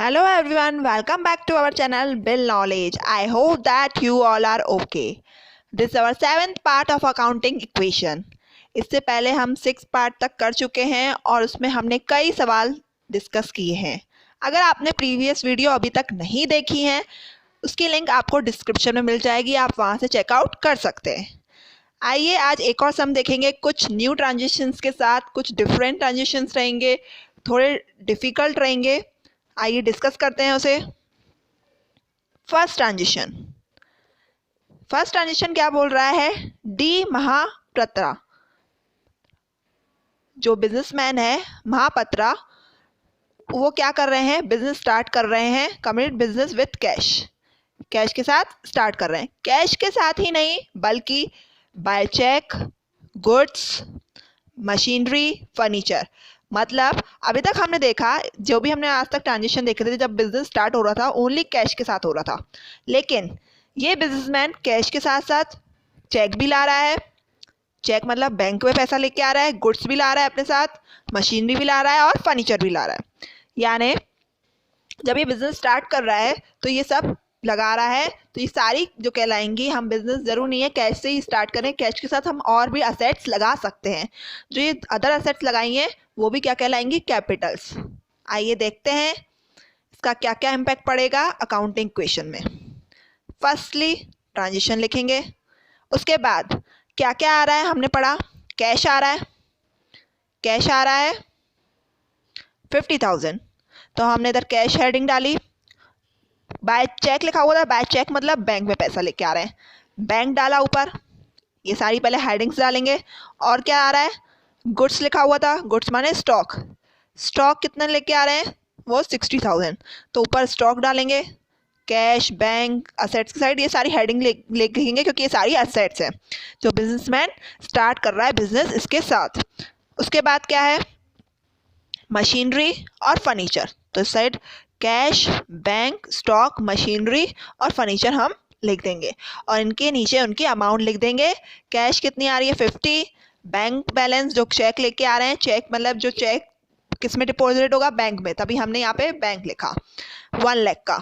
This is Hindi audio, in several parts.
Hello everyone, welcome back to our channel Bill Knowledge. I hope that you all are okay. This is our 7th part of accounting equation. इससे पहले हम 6 पार्ट तक कर चुके हैं और उसमें हमने कई सवाल डिस्कस किए हैं। अगर आपने प्रीवियस वीडियो अभी तक नहीं देखी है उसकी लिंक आपको डिस्क्रिप्शन में मिल जाएगी, आप वहाँ से चेकआउट कर सकते हैं। आइए आज एक और सम देखेंगे, कुछ न्यू ट्रांजिशंस के साथ, कुछ डिफरेंट ट्रांजिशंस रहेंगे, थोड़े डिफ़िकल्ट रहेंगे। आइए डिस्कस करते हैं उसे। फर्स्ट ट्रांजिशन क्या बोल रहा है? डी महापात्रा, जो बिजनेसमैन है महापात्रा, वो क्या कर रहे हैं? बिजनेस स्टार्ट कर रहे हैं, commit business with cash, cash के साथ स्टार्ट कर रहे हैं। कैश के साथ ही नहीं बल्कि by cheque, goods, machinery, furniture. मतलब अभी तक हमने देखा, जो भी हमने आज तक ट्रांजिशन देखे थे, जब बिजनेस स्टार्ट हो रहा था ओनली कैश के साथ हो रहा था, लेकिन ये बिजनेसमैन कैश के साथ साथ चेक भी ला रहा है। चेक मतलब बैंक में पैसा लेके आ रहा है, गुड्स भी ला रहा है अपने साथ, मशीनरी भी ला रहा है और फर्नीचर भी ला रहा है। यानी जब ये बिजनेस स्टार्ट कर रहा है तो ये सब लगा रहा है, तो ये सारी जो कहलाएंगी, हम बिजनेस जरूर नहीं है कैश से ही स्टार्ट करें, कैश के साथ हम और भी असेट्स लगा सकते हैं। जो ये अदर असेट्स लगाई हैं वो भी क्या कहलाएंगी? कैपिटल्स। आइए देखते हैं इसका क्या क्या इम्पैक्ट पड़ेगा अकाउंटिंग इक्वेशन में। फर्स्टली ट्रांजिशन लिखेंगे, उसके बाद क्या क्या आ रहा है हमने पढ़ा। कैश आ रहा है, कैश आ रहा है 50,000, तो हमने इधर कैश हेडिंग डाली। बाय चेक लिखा हुआ था, बाय चेक मतलब बैंक में पैसा लेके आ रहे हैं, बैंक डाला ऊपर। ये सारी पहले हेडिंग्स डालेंगे। और क्या आ रहा है? गुड्स लिखा हुआ था, गुड्स माने स्टॉक, स्टॉक कितना लेके आ रहे हैं? वो 60,000, तो ऊपर स्टॉक डालेंगे। कैश, बैंक, असेट्स की साइड ये सारी हेडिंग लिखेंगे क्योंकि ये सारी असेट्स हैं जो बिजनेसमैन स्टार्ट कर रहा है बिजनेस इसके साथ। उसके बाद क्या है? मशीनरी और फर्नीचर, तो इस side cash, bank, stock, machinery और फर्नीचर हम लिख देंगे और इनके नीचे उनकी अमाउंट लिख देंगे। कैश कितनी आ रही है? 50। बैंक बैलेंस जो चेक लेके आ रहे हैं, चेक मतलब जो चेक किस में डिपॉजिट होगा? बैंक में, तभी हमने यहाँ पे बैंक लिखा 1 लाख का।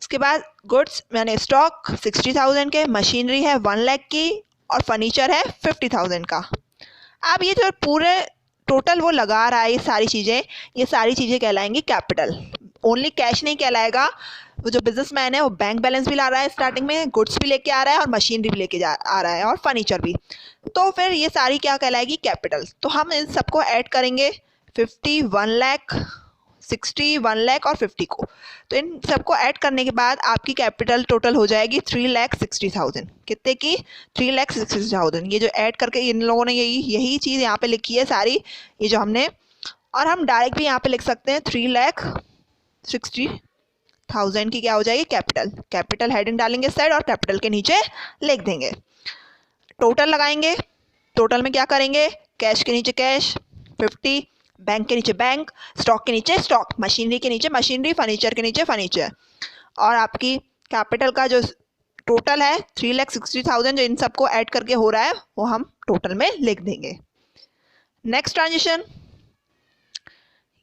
उसके बाद गुड्स यानी स्टॉक 60,000 के, मशीनरी है 1 लाख की और फर्नीचर है 50,000 का। अब ये जो पूरे टोटल वो लगा रहा है, ये सारी चीज़ें कहलाएंगी कैपिटल। ओनली कैश नहीं कहलाएगा, वो जो बिजनेसमैन है वो बैंक बैलेंस भी ला रहा है, स्टार्टिंग में गुड्स भी लेके आ रहा है और मशीनरी भी लेके आ रहा है और फर्नीचर भी, तो फिर ये सारी क्या कहलाएगी? कैपिटल। तो हम इन सबको ऐड करेंगे, 50, 1 लाख, 60, 1 लाख और 50 को, तो इन सबको ऐड करने के बाद आपकी कैपिटल टोटल हो जाएगी 3,60,000। कितने की? 3,60,000। ये जो ऐड करके इन लोगों ने यही चीज़ यहाँ पे लिखी है सारी, ये जो हमने, और हम डायरेक्ट भी यहाँ पे लिख सकते हैं 3,60,000 की क्या हो जाएगी? कैपिटल। कैपिटल हेडिंग डालेंगे साइड और कैपिटल के नीचे लिख देंगे। टोटल लगाएंगे, टोटल में क्या करेंगे? कैश के नीचे कैश 50, बैंक के नीचे बैंक, स्टॉक के नीचे स्टॉक, मशीनरी के नीचे मशीनरी, फर्नीचर के नीचे फर्नीचर, और आपकी कैपिटल का जो टोटल है 3,60,000 जो इन सबको ऐड करके हो रहा है वो हम टोटल में लिख देंगे। नेक्स्ट ट्रांजिशन,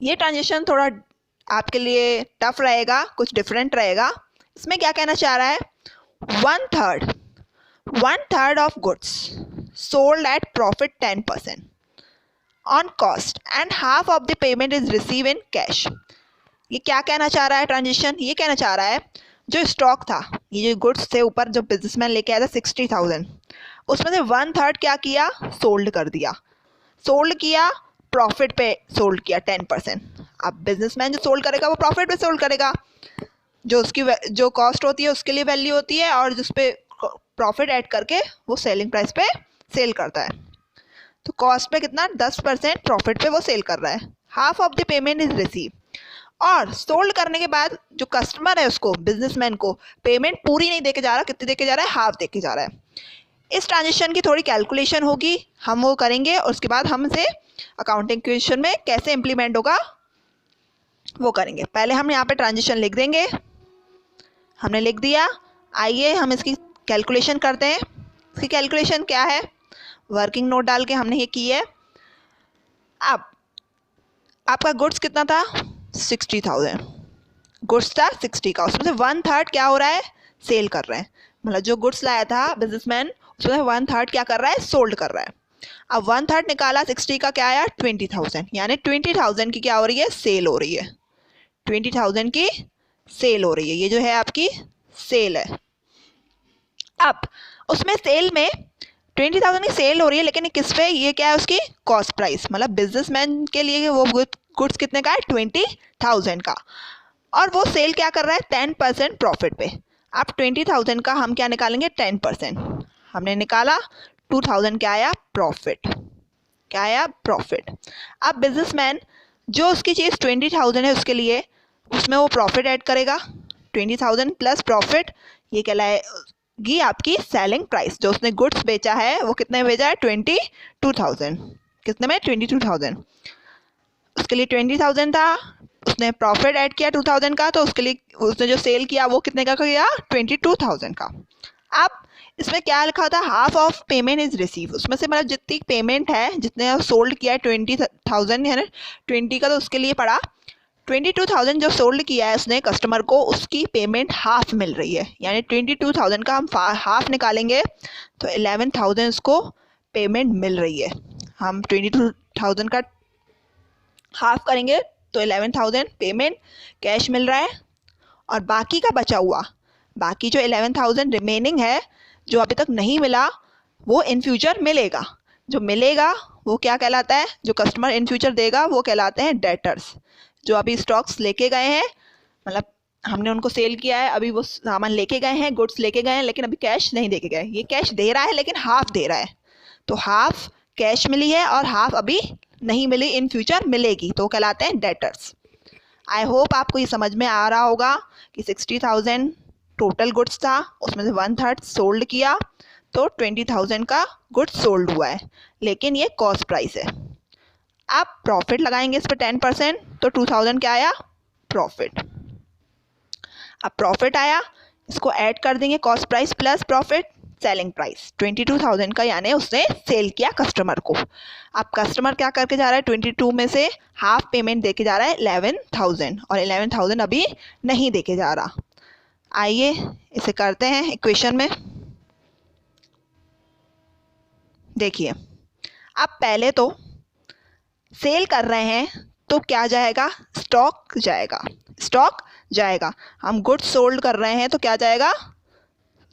ये ट्रांजिशन थोड़ा आपके लिए टफ रहेगा, कुछ डिफरेंट रहेगा। इसमें क्या कहना चाह रहा है? 1/3 of goods sold at profit 10% on cost and half of the payment is receive in cash. ये क्या कहना चाह रहा है ट्रांजिशन? ये कहना चाह रहा है जो स्टॉक था, ये जो गुड्स थे ऊपर जो बिजनेसमैन लेके आया था 60,000, उसमें से 1/3 क्या किया? सोल्ड कर दिया। सोल्ड किया, प्रॉफिट पे सोल्ड किया 10%। अब बिजनेसमैन जो सोल्ड करेगा वो प्रॉफिट पे सोल्ड करेगा, जो उसकी जो कॉस्ट होती है उसके लिए वैल्यू होती है, और जिस पे प्रॉफिट ऐड करके वो सेलिंग प्राइस पे सेल करता है। तो कॉस्ट पे कितना? 10%, प्रॉफिट पे वो सेल कर रहा है। Half of the payment is receive, और सोल्ड करने के बाद जो कस्टमर है उसको, बिजनेसमैन को, पेमेंट पूरी नहीं देके जा रहा, कितनी देके जा रहा है? हाफ देके जा रहा है। इस ट्रांजिशन की थोड़ी कैलकुलेशन होगी, हम वो करेंगे और उसके बाद हम इसे अकाउंटिंग इक्वेशन में कैसे इम्प्लीमेंट होगा वो करेंगे। पहले हम यहाँ पे ट्रांजिशन लिख देंगे, हमने लिख दिया। आइए हम इसकी कैलकुलेशन करते हैं। इसकी कैलकुलेशन क्या है? वर्किंग नोट डाल के हमने ये की है। अब आपका गुड्स कितना था? 60,000। गुड्स था 60 का, उसमें से 1/3 क्या हो रहा है, सेल कर रहे हैं। मतलब जो गुड्स लाया था बिजनेसमैन, उसमें 1/3 क्या कर रहा है, सोल्ड कर रहा है। अब 1/3 निकाला, 60 का क्या आया, 20,000, यानी 20,000 की क्या हो रही है, सेल हो रही है। 20,000 की सेल हो रही है, ये जो है आपकी सेल है। अब उसमें सेल में 20,000 की सेल हो रही है, लेकिन किस पे, ये क्या है उसकी कॉस्ट प्राइस, मतलब बिजनेसमैन के लिए वो गुड्स कितने का है, 20,000 का, और वो सेल क्या कर रहा है, 10% प्रॉफिट पे। अब 20,000 का हम क्या निकालेंगे, 10%। हमने निकाला, 2,000 क्या आया, प्रॉफिट। क्या आया, प्रॉफिट। अब बिजनेसमैन जो उसकी चीज़ 20,000 है उसके लिए, उसमें वो प्रॉफिट ऐड करेगा। 20,000 प्लस प्रॉफिट, ये कहलाएगी आपकी सेलिंग प्राइस। जो उसने गुड्स बेचा है वो कितने में बेचा है, 22,000। कितने में, 22,000। उसके लिए 20,000 था, उसने प्रॉफिट ऐड किया 2,000 का, तो उसके लिए उसने जो सेल किया वो कितने का किया, 22,000 का। अब इसमें क्या लिखा होता है, half of payment is receive, उसमें से मतलब जितनी पेमेंट है, जितने सोल्ड किया है 20,000 है ना, 20 का, तो उसके लिए पड़ा 22,000 जो सोल्ड किया है उसने कस्टमर को, उसकी पेमेंट हाफ मिल रही है। यानी 22,000 का हम हाफ निकालेंगे तो 11,000 उसको पेमेंट मिल रही है। हम 22,000 का हाफ करेंगे तो 11,000 पेमेंट कैश मिल रहा है, और बाकी का बचा हुआ, बाकी जो 11,000 रिमेनिंग है जो अभी तक नहीं मिला, वो इन फ्यूचर मिलेगा। जो मिलेगा वो क्या कहलाता है, जो कस्टमर इन फ्यूचर देगा वो कहलाते हैं डेटर्स। जो अभी स्टॉक्स लेके गए हैं, मतलब हमने उनको सेल किया है, अभी वो सामान लेके गए हैं, गुड्स लेके गए हैं, लेकिन अभी कैश नहीं दे के गए। ये कैश दे रहा है लेकिन हाफ दे रहा है, तो हाफ कैश मिली है और हाफ अभी नहीं मिली, इन फ्यूचर मिलेगी, तो कहलाते हैं डेटर्स। आई होप आपको ये समझ में आ रहा होगा कि 60,000 टोटल गुड्स था, उसमें से 1/3 सोल्ड किया, तो 20,000 का गुड्स सोल्ड हुआ है, लेकिन ये कॉस्ट प्राइस है। आप प्रॉफिट लगाएंगे इस पर 10%, तो 2,000 क्या आया, प्रॉफिट। अब प्रॉफिट आया, इसको ऐड कर देंगे, cost price plus profit, selling price 22,000 का, यानी उसने सेल किया कस्टमर को। अब कस्टमर क्या करके जा रहा है, 22 में से हाफ पेमेंट देके जा रहा है 11,000, और 11,000 अभी नहीं देके जा रहा। आइए इसे करते हैं इक्वेशन में। देखिए, अब पहले तो सेल कर रहे हैं तो क्या जाएगा, स्टॉक जाएगा, स्टॉक जाएगा। हम गुड्स सोल्ड कर रहे हैं तो क्या जाएगा,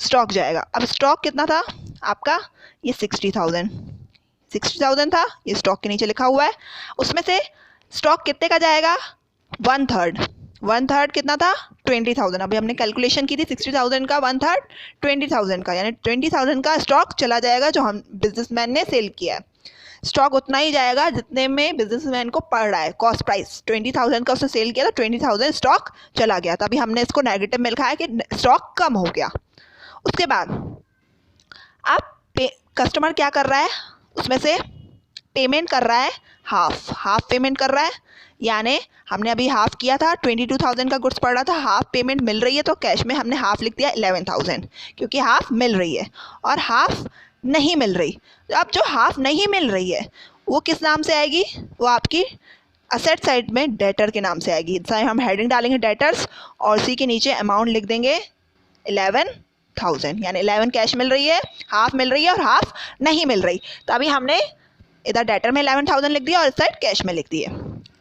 स्टॉक जाएगा। अब स्टॉक कितना था आपका, ये 60,000 था, ये स्टॉक के नीचे लिखा हुआ है। उसमें से स्टॉक कितने का जाएगा, 1/3 कितना था, 20,000। अभी हमने कैलकुलेशन की थी, 60,000 का 1/3 20,000 का, यानी 20,000 का स्टॉक चला जाएगा जो हम बिजनेसमैन ने सेल किया है। स्टॉक उतना ही जाएगा जितने में बिजनेसमैन को पड़ रहा है, कॉस्ट प्राइस 20,000 का उसने सेल किया, तो 20,000 स्टॉक चला गया, तभी हमने इसको नेगेटिव में लिखा है कि स्टॉक कम हो गया। उसके बाद अब कस्टमर क्या कर रहा है, उसमें से पेमेंट कर रहा है हाफ पेमेंट कर रहा है, यानी हमने अभी हाफ किया था, 22,000 का गुड्स पड़ रहा था, हाफ पेमेंट मिल रही है, तो कैश में हमने हाफ लिख दिया 11,000, क्योंकि हाफ मिल रही है और हाफ नहीं मिल रही। अब जो हाफ नहीं मिल रही है वो किस नाम से आएगी, वो आपकी असेट साइड में डेटर के नाम से आएगी। हम हेडिंग डालेंगे डेटर्स, और उसी के नीचे अमाउंट लिख देंगे 11,000, यानी 11 कैश मिल रही है, हाफ मिल रही है और हाफ नहीं मिल रही, तो अभी हमने इधर डेटर में 11,000 लिख दिया और इस साइड कैश में लिख दिए।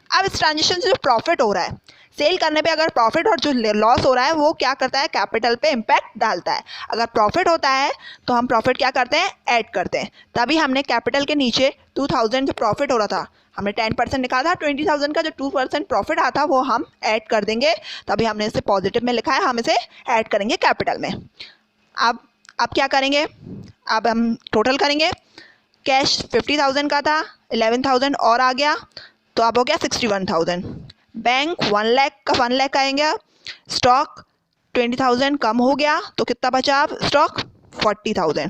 अब इस ट्रांजेक्शन से जो प्रॉफिट हो रहा है, सेल करने पे अगर प्रॉफिट और जो लॉस हो रहा है वो क्या करता है, कैपिटल पे इम्पैक्ट डालता है। अगर प्रॉफिट होता है तो हम प्रॉफिट क्या करते हैं, ऐड करते हैं। तभी हमने कैपिटल के नीचे 2,000 जो प्रॉफिट हो रहा था, हमने 10% निकाला था, 20,000 का जो 2% प्रॉफिट आता है वो हम ऐड कर देंगे, तभी हमने इसे पॉजिटिव में लिखा है, हम इसे ऐड करेंगे कैपिटल में। अब क्या करेंगे, अब हम टोटल करेंगे। कैश 50,000 का था, 11,000 और आ गया, तो अब हो गया 61,000। बैंक 1 लाख का 1 लाख आएंगे। स्टॉक 20,000 कम हो गया, तो कितना बचा अब स्टॉक, 40,000।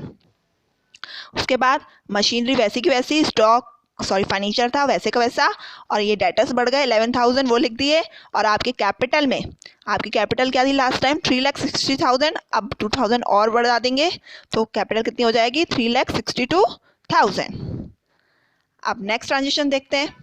उसके बाद मशीनरी वैसी की वैसी, स्टॉक फर्नीचर था वैसे का वैसा, और ये डेटर्स बढ़ गए 11,000 वो लिख दिए। और आपके कैपिटल में, आपकी कैपिटल क्या थी लास्ट टाइम, 3,60,000, अब 2,000 और बढ़ा देंगे, तो कैपिटल कितनी हो जाएगी, 3,62,000। अब नेक्स्ट ट्रांजेक्शन देखते हैं।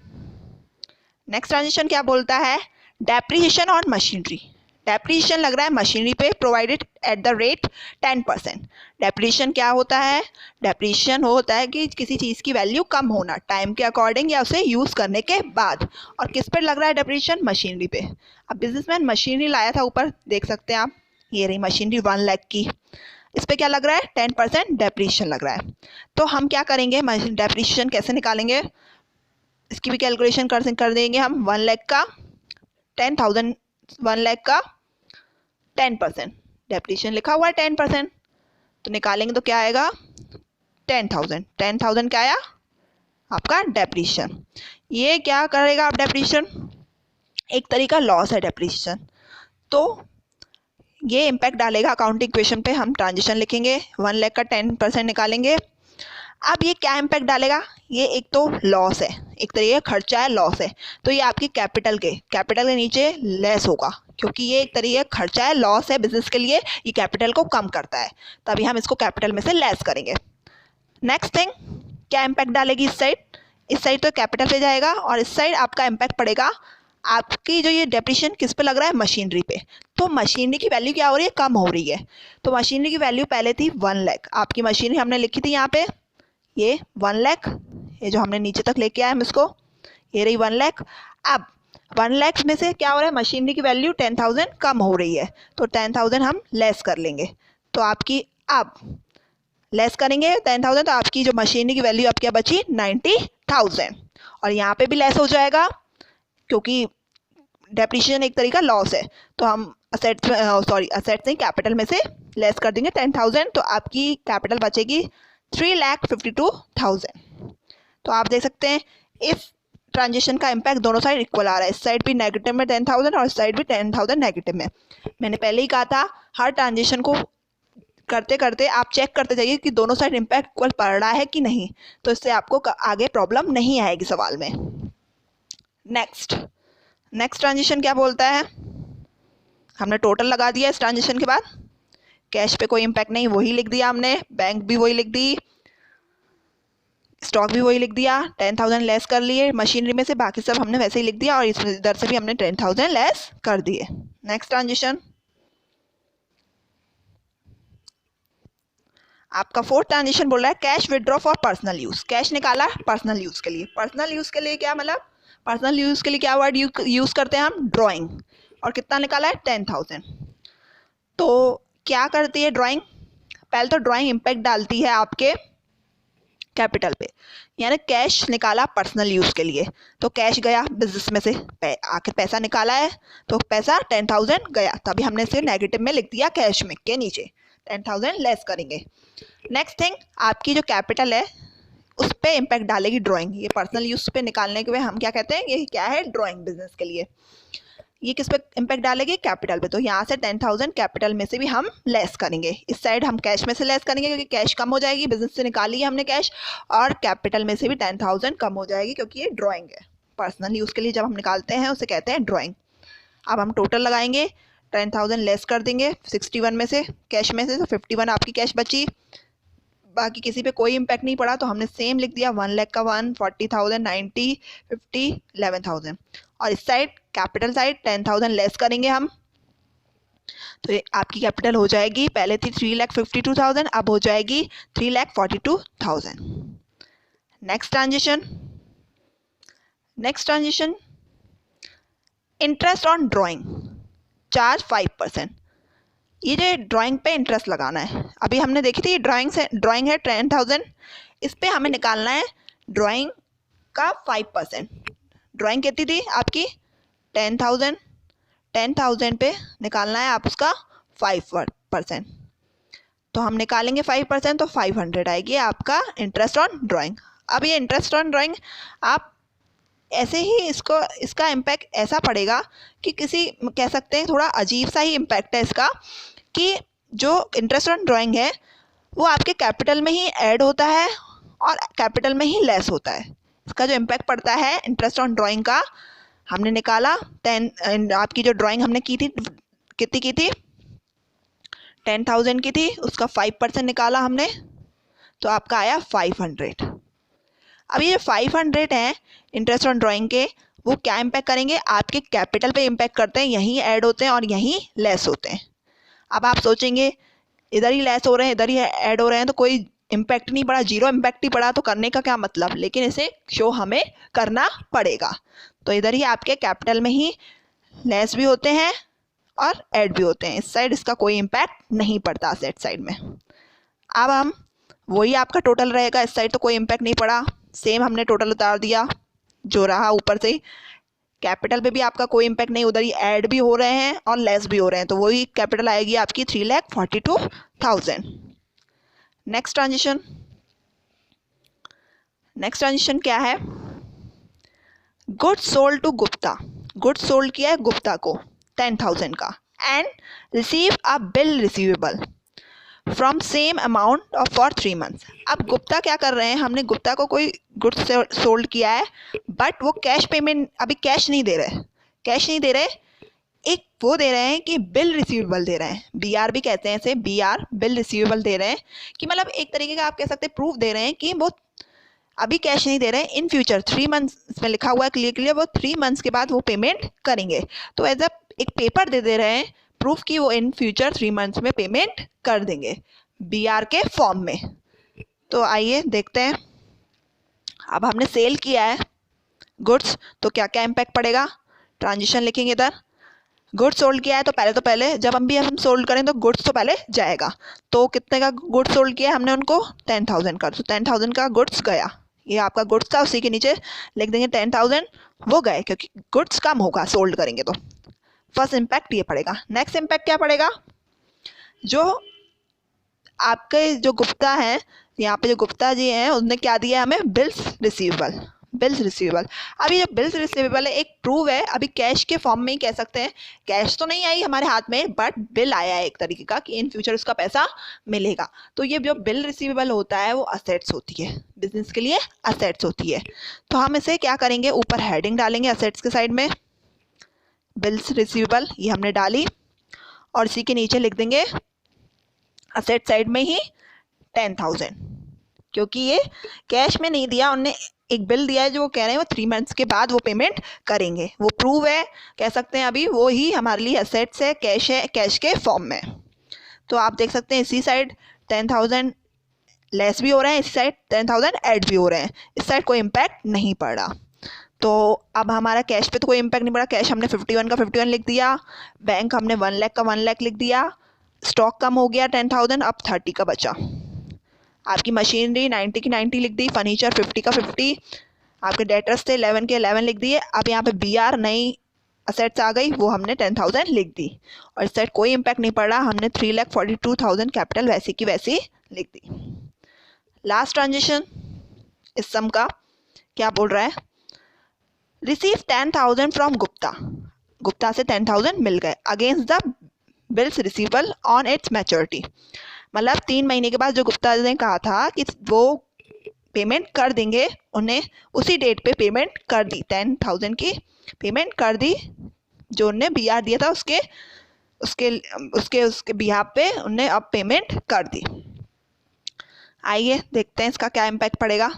नेक्स्ट ट्रांजेक्शन क्या बोलता है, डेप्रिसिएशन ऑन मशीनरी। डेप्रीशिएशन लग रहा है मशीनरी पे provided at the rate 10%। Depreciation क्या होता है? डेप्रीशिएशन होता है कि किसी चीज़ की वैल्यू कम होना टाइम के अकॉर्डिंग या उसे यूज़ करने के बाद। और किस पर लग रहा है डेप्रीशिएशन? मशीनरी पे। अब बिजनेसमैन मशीनरी लाया था, ऊपर देख सकते हैं आप, ये रही मशीनरी 1 लाख की। इस पर क्या लग रहा है? 10% डेप्रीशिएशन लग रहा है। तो हम क्या करेंगे, डेप्रीशिएशन कैसे निकालेंगे, इसकी भी कैलकुलेशन कर देंगे हम। 1 लाख का 10,000, 1 लाख का 10%, डेप्रीशिएशन लिखा हुआ है 10%, तो निकालेंगे तो क्या आएगा? 10,000। 10,000 क्या आया? आपका डेप्रीशिएशन। ये क्या करेगा आप डेप्रीशिएशन? एक तरीका लॉस है डेप्रीशिएशन, तो ये इम्पैक्ट डालेगा अकाउंटिंग इक्वेशन पे। हम ट्रांजिशन लिखेंगे, 1 लाख का 10% निकालेंगे। अब ये क्या इम्पैक्ट डालेगा? ये एक तो लॉस है, एक तरीके का खर्चा है, लॉस है, तो ये आपकी कैपिटल के नीचे लेस होगा, क्योंकि ये एक तरीके का खर्चा है, लॉस है बिजनेस के लिए, ये कैपिटल को कम करता है, तभी हम इसको कैपिटल में से लेस करेंगे। नेक्स्ट थिंग, क्या इम्पैक्ट डालेगी इस साइड? इस साइड तो कैपिटल पे जाएगा, और इस साइड आपका इम्पैक्ट पड़ेगा आपकी जो ये डेप्रीशिएशन किस पे लग रहा है? मशीनरी पे। तो मशीनरी की वैल्यू क्या हो रही है? कम हो रही है। तो मशीनरी की वैल्यू पहले थी 1 लाख, आपकी मशीनरी हमने लिखी थी यहाँ पे, ये 1 लाख, ये जो हमने नीचे तक लेके आए हम इसको, ये रही 1 लाख। अब 1 लाख में से क्या हो रहा है? मशीनरी की वैल्यू 10,000 कम हो रही है, तो 10,000 हम लेस कर लेंगे। तो आपकी अब लेस करेंगे 10,000, तो आपकी जो मशीनरी की वैल्यू आपकी बची 90,000, और यहाँ पे भी लेस हो जाएगा, क्योंकि डेप्रीशिएशन एक तरीका लॉस है, तो हम असेट्स नहीं, कैपिटल में से लेस कर देंगे 10,000, तो आपकी कैपिटल बचेगी 3,52,000। तो आप देख सकते हैं इस ट्रांजिशन का इम्पैक्ट दोनों साइड इक्वल आ रहा है, इस साइड भी नेगेटिव में 10,000 और इस साइड भी 10,000 नेगेटिव में। मैंने पहले ही कहा था हर ट्रांजिशन को करते करते आप चेक करते जाइए कि दोनों साइड इम्पैक्ट इक्वल पड़ रहा है कि नहीं, तो इससे आपको आगे प्रॉब्लम नहीं आएगी सवाल में। नेक्स्ट ट्रांजिशन क्या बोलता है? हमने टोटल लगा दिया इस ट्रांजिशन के बाद, कैश पे कोई इम्पैक्ट नहीं, वही लिख दिया हमने, बैंक भी वही लिख दी, स्टॉक भी वही लिख दिया, 10,000 लेस कर लिए मशीनरी में से, बाकी सब हमने वैसे ही लिख दिया, और इधर से भी हमने 10,000 लेस कर दिए। नेक्स्ट ट्रांजिशन आपका 4th ट्रांजिशन बोल रहा है cash withdraw for personal use. Cash निकाला पर्सनल यूज़ के लिए। पर्सनल यूज़ के लिए क्या मतलब? पर्सनल यूज़ के लिए क्या वर्ड यूज़ करते हैं हम? ड्राइंग। और कितना निकाला है? 10,000। तो क्या करती है ड्राइंग? पहले तो ड्राइंग इम्पैक्ट डालती है आपके कैपिटल पे, यानी कैश निकाला पर्सनल यूज़ के लिए, तो कैश गया बिजनेस में से, आखिर पैसा निकाला है, तो पैसा 10,000 गया, तभी हमने इसे नेगेटिव में लिख दिया कैश में के नीचे, 10,000 लेस करेंगे। नेक्स्ट थिंग, आपकी जो कैपिटल है उस पर इम्पैक्ट डालेगी ड्राइंग। ये पर्सनल यूज़ पे निकालने के लिए हम क्या कहते हैं? ये क्या है? ड्राइंग बिजनेस के लिए। ये किस पे इम्पैक्ट डालेगी? कैपिटल पे। तो यहाँ से 10,000 कैपिटल में से भी हम लेस करेंगे, इस साइड हम कैश में से लेस करेंगे क्योंकि कैश कम हो जाएगी, बिजनेस से निकाली है हमने कैश, और कैपिटल में से भी 10,000 कम हो जाएगी क्योंकि ये ड्राइंग है। पर्सनल यूज़ के लिए जब हम निकालते हैं उसे कहते हैं ड्राइंग। अब हम टोटल लगाएंगे, 10,000 लेस कर देंगे 61 में से, कैश में से, तो 51 आपकी कैश बची, बाकी किसी पे कोई इम्पैक्ट नहीं पड़ा, तो हमने सेम लिख दिया 1 लाख का 1, 40,000, 90, 50, 11,000, और इस साइड कैपिटल साइड 10,000 लेस करेंगे हम, तो ये आपकी कैपिटल हो जाएगी, पहले थी 3,52,000, अब हो जाएगी 3,42,000। Next transition interest on drawing, charge 5%। ये जो ड्राइंग पे इंटरेस्ट लगाना है, अभी हमने देखी थी ड्राइंग है 10,000, इस पे हमें निकालना है ड्राइंग का 5%। ड्राइंग कितनी थी आपकी? 10,000 पे निकालना है आप उसका 5%, तो हम निकालेंगे 5%, तो 500 आएगी आपका इंटरेस्ट ऑन ड्राइंग। अब ये इंटरेस्ट ऑन ड्राइंग आप ऐसे ही इसका इम्पैक्ट ऐसा पड़ेगा कि किसी कह सकते हैं थोड़ा अजीब सा ही इम्पैक्ट है इसका, कि जो इंटरेस्ट ऑन ड्राइंग है वो आपके कैपिटल में ही ऐड होता है और कैपिटल में ही लेस होता है। इसका जो इम्पैक्ट पड़ता है इंटरेस्ट ऑन ड्राइंग का, हमने निकाला 10, आपकी जो ड्राइंग हमने की थी कितनी की थी? 10,000 की थी, उसका 5% निकाला हमने, तो आपका आया 500। अब ये 500 हैं इंटरेस्ट ऑन ड्राइंग के, वो क्या इम्पैक्ट करेंगे, आपके कैपिटल पे इम्पैक्ट करते हैं, यहीं ऐड होते हैं और यहीं लेस होते हैं। अब आप सोचेंगे इधर ही लेस हो रहे हैं इधर ही ऐड हो रहे हैं तो कोई इम्पैक्ट नहीं पड़ा, जीरो इम्पैक्ट ही पड़ा, तो करने का क्या मतलब, लेकिन इसे शो हमें करना पड़ेगा। तो इधर ही आपके कैपिटल में ही लेस भी होते हैं और ऐड भी होते हैं, इस साइड इसका कोई इम्पैक्ट नहीं पड़ता असेट साइड में। अब हम वही आपका टोटल रहेगा, इस साइड तो कोई इम्पैक्ट नहीं पड़ा, सेम हमने टोटल उतार दिया जो रहा ऊपर से ही। कैपिटल पे भी आपका कोई इम्पैक्ट नहीं, उधर ही ऐड भी हो रहे हैं और लेस भी हो रहे हैं, तो वही कैपिटल आएगी आपकी 3,42,000। नेक्स्ट ट्रांजिशन क्या है, goods sold to Gupta. Goods sold किया है गुप्ता को 10,000 का, and receive a bill receivable from same amount of for 3 months. अब गुप्ता क्या कर रहे हैं, हमने गुप्ता को कोई गुड्स सोल्ड किया है बट वो कैश पेमेंट अभी कैश नहीं दे रहे, एक वो दे रहे हैं कि बिल रिसीवेबल दे रहे हैं, BR भी कहते हैं इसे, BR बिल रिसीवेबल दे रहे हैं, कि मतलब एक तरीके का आप कह सकते हैं प्रूफ दे रहे हैं कि वो अभी कैश नहीं दे रहे हैं, इन फ्यूचर 3 मंथ्स में लिखा हुआ है क्लियर वो 3 मंथ्स के बाद वो पेमेंट करेंगे, तो एज अ एक पेपर दे रहे हैं प्रूफ कि वो इन फ्यूचर 3 मंथ्स में पेमेंट कर देंगे BR के फॉर्म में। तो आइए देखते हैं, अब हमने सेल किया है गुड्स तो क्या क्या इम्पैक्ट पड़ेगा, ट्रांजिशन लिखेंगे इधर। गुड्स सोल्ड किया है तो पहले जब हम सोल्ड करें तो गुड्स तो पहले जाएगा, तो कितने का गुड्स सोल्ड किया है हमने उनको 10,000 का, तो 10,000 का गुड्स गया, ये आपका गुड्स था, उसी के नीचे लिख देंगे 10,000 वो गए क्योंकि गुड्स कम होगा सोल्ड करेंगे तो। फर्स्ट इम्पैक्ट ये पड़ेगा। नेक्स्ट इम्पैक्ट क्या पड़ेगा, जो आपके जो गुप्ता हैं यहाँ पे जो गुप्ता जी हैं उन्होंने क्या दिया है हमें, बिल्स रिसीवेबल। अभी जो बिल्स रिसीवेबल है एक प्रूव है, अभी कैश के फॉर्म में ही कह सकते हैं, कैश तो नहीं आई हमारे हाथ में बट बिल आया है एक तरीके का कि इन फ्यूचर उसका पैसा मिलेगा। तो ये जो बिल रिसीवेबल होता है वो असेट्स होती है, बिजनेस के लिए असेट्स होती है। तो हम इसे क्या करेंगे, ऊपर हेडिंग डालेंगे असेट्स के साइड में, बिल्स रिसीवेबल ये हमने डाली, और इसी के नीचे लिख देंगे असेट साइड में ही 10,000, क्योंकि ये कैश में नहीं दिया, उनने एक बिल दिया है जो वो कह रहे हैं वो 3 मंथ्स के बाद वो पेमेंट करेंगे, वो प्रूव है कह सकते हैं, अभी वो ही हमारे लिए असेट्स है, कैश के फॉर्म में। तो आप देख सकते हैं इसी साइड 10,000 लेस भी हो रहे हैं, इस साइड 10,000 ऐड भी हो रहे हैं, इस साइड कोई इम्पैक्ट नहीं पड़ रहा। तो अब हमारा कैश पे तो कोई इम्पैक्ट नहीं पड़ा, कैश हमने 51 का 51 लिख दिया, बैंक हमने 1 लाख का 1 लाख लिख दिया, स्टॉक कम हो गया 10,000, अब 30 का बचा। आपकी मशीनरी 90 की 90 लिख दी, फर्नीचर 50 का 50, आपके डेटर्स थे 11 के 11 लिख दिए। अब यहाँ पे BR नई असेट्स आ गई, वो हमने 10,000 लिख दी, और इस साइड कोई इम्पैक्ट नहीं पड़ रहा, हमने 3,42,000 कैपिटल वैसी की वैसी लिख दी। लास्ट ट्रांजिशन इस सम का क्या बोल रहा है, रिसीव 10,000 फ्रॉम गुप्ता से 10,000 मिल गए against the bills receivable on it's maturity. मतलब 3 महीने के बाद जो गुप्ता ने कहा था कि वो पेमेंट कर देंगे, उन्हें उसी डेट पे पेमेंट कर दी, 10,000 की पेमेंट कर दी, जो उन्होंने BR दिया था उसके बिहाफ पे उन्हें अब पेमेंट कर दी। आइए देखते हैं इसका क्या इम्पैक्ट पड़ेगा।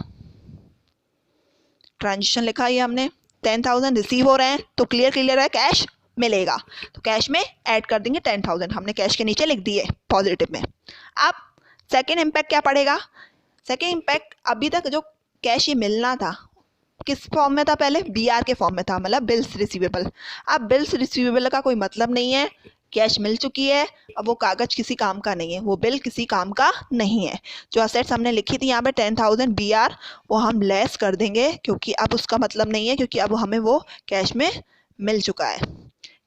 ट्रांजिशन लिखा है हमने, 10,000 रिसीव हो रहे हैं तो क्लियर है कैश मिलेगा, तो कैश में ऐड कर देंगे 10,000, हमने कैश के नीचे लिख दिए पॉजिटिव में। अब सेकेंड इम्पैक्ट क्या पड़ेगा, सेकेंड इम्पैक्ट अभी तक जो कैश ये मिलना था किस फॉर्म में था, पहले BR के फॉर्म में था, मतलब बिल्स रिसीवेबल। अब बिल्स रिसीवेबल का कोई मतलब नहीं है, कैश मिल चुकी है, अब वो कागज किसी काम का नहीं है, वो बिल किसी काम का नहीं है। जो असेट्स हमने लिखी थी यहाँ पे 10,000 BR वो हम लेस कर देंगे, क्योंकि अब उसका मतलब नहीं है, क्योंकि अब हमें वो कैश में मिल चुका है,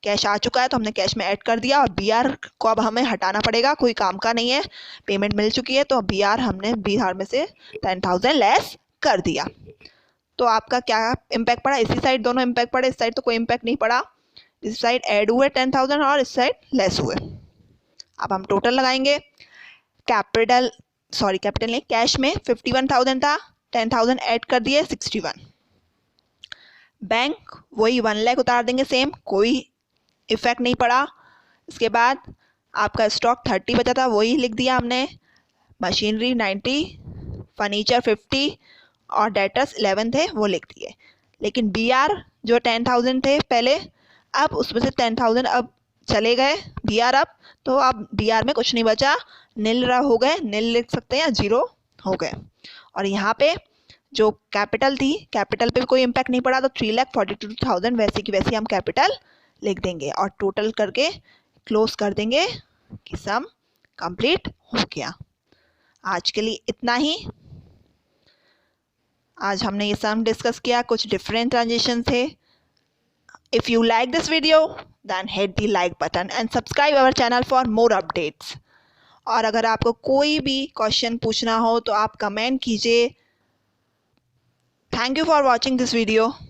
कैश आ चुका है तो हमने कैश में ऐड कर दिया, और BR को अब हमें हटाना पड़ेगा, कोई काम का नहीं है, पेमेंट मिल चुकी है, तो हमने BR में से 10,000 लेस कर दिया। तो आपका क्या इम्पैक्ट पड़ा, इसी साइड दोनों इम्पैक्ट पड़े, इस साइड तो कोई इम्पैक्ट नहीं पड़ा, इस साइड ऐड हुए 10,000 और इस साइड लेस हुए। अब हम टोटल लगाएंगे, कैपिटल नहीं, कैश में 51,000 था, 10,000 ऐड कर दिए 61, बैंक वही 1 लाख उतार देंगे सेम, कोई इफेक्ट नहीं पड़ा। इसके बाद आपका स्टॉक 30 बचा था वही लिख दिया हमने, मशीनरी 90, फर्नीचर 50 और डेटर्स 11 थे वो लिख दिए। लेकिन BR जो 10,000 थे पहले, अब उसमें से 10,000 अब चले गए BR अब, तो अब BR में कुछ नहीं बचा, नील हो गए, नील लिख सकते हैं या जीरो हो गए। और यहाँ पे जो कैपिटल थी, कैपिटल पे भी कोई इम्पैक्ट नहीं पड़ा, तो 3,42,000 वैसे की वैसी हम कैपिटल लिख देंगे और टोटल करके क्लोज कर देंगे कि सम कंप्लीट हो गया। आज के लिए इतना ही। आज हमने ये सम डिस्कस किया, कुछ डिफरेंट ट्रांजेक्शन थे। If you like this video then hit the like button and subscribe our channel for more updates. और अगर आपको कोई भी क्वेश्चन पूछना हो तो आप कमेंट कीजिए। Thank you for watching this video.